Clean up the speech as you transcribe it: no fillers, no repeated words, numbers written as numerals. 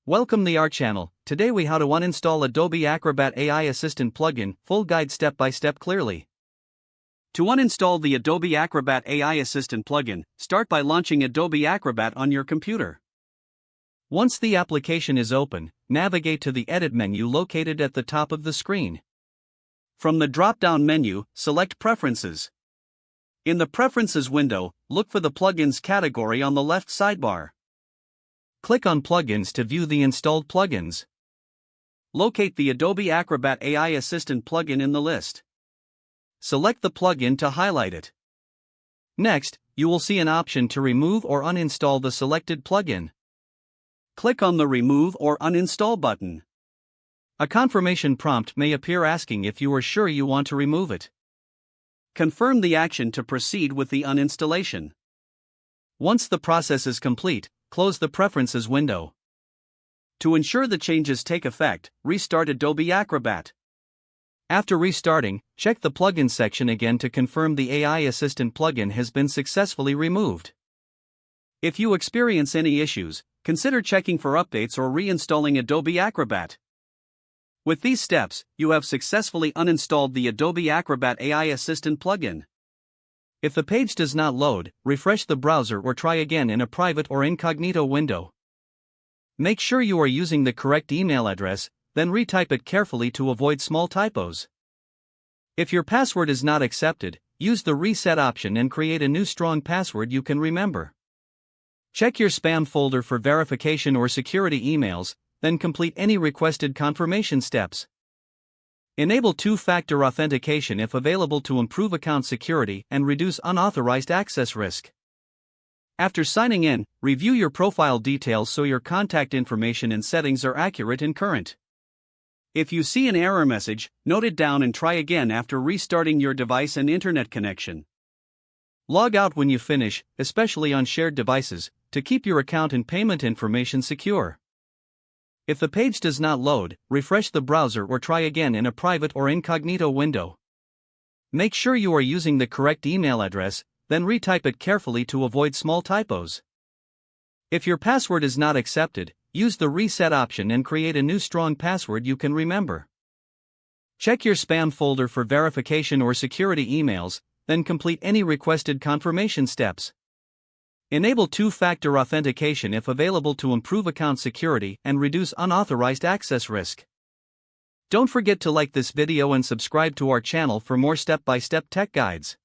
Welcome to our channel. Today we how to uninstall Adobe Acrobat AI Assistant plugin, full guide step by step clearly. To uninstall the Adobe Acrobat AI Assistant plugin, start by launching Adobe Acrobat on your computer. Once the application is open, navigate to the Edit menu located at the top of the screen. From the drop-down menu, select Preferences. In the Preferences window, look for the Plugins category on the left sidebar. Click on Plugins to view the installed plugins. Locate the Adobe Acrobat AI Assistant plugin in the list. Select the plugin to highlight it. Next, you will see an option to remove or uninstall the selected plugin. Click on the Remove or Uninstall button. A confirmation prompt may appear asking if you are sure you want to remove it. Confirm the action to proceed with the uninstallation. Once the process is complete, close the Preferences window. To ensure the changes take effect, restart Adobe Acrobat. After restarting, check the Plugins section again to confirm the AI Assistant plugin has been successfully removed. If you experience any issues, consider checking for updates or reinstalling Adobe Acrobat. With these steps, you have successfully uninstalled the Adobe Acrobat AI Assistant plugin. If the page does not load, refresh the browser or try again in a private or incognito window. Make sure you are using the correct email address, then retype it carefully to avoid small typos. If your password is not accepted, use the Reset option and create a new strong password you can remember. Check your spam folder for verification or security emails, then complete any requested confirmation steps. Enable two-factor authentication if available to improve account security and reduce unauthorized access risk. After signing in, review your profile details so your contact information and settings are accurate and current. If you see an error message, note it down and try again after restarting your device and internet connection. Log out when you finish, especially on shared devices, to keep your account and payment information secure. If the page does not load, refresh the browser or try again in a private or incognito window. Make sure you are using the correct email address, then retype it carefully to avoid small typos. If your password is not accepted, use the Reset option and create a new strong password you can remember. Check your spam folder for verification or security emails, then complete any requested confirmation steps. Enable two-factor authentication if available to improve account security and reduce unauthorized access risk. Don't forget to like this video and subscribe to our channel for more step-by-step tech guides.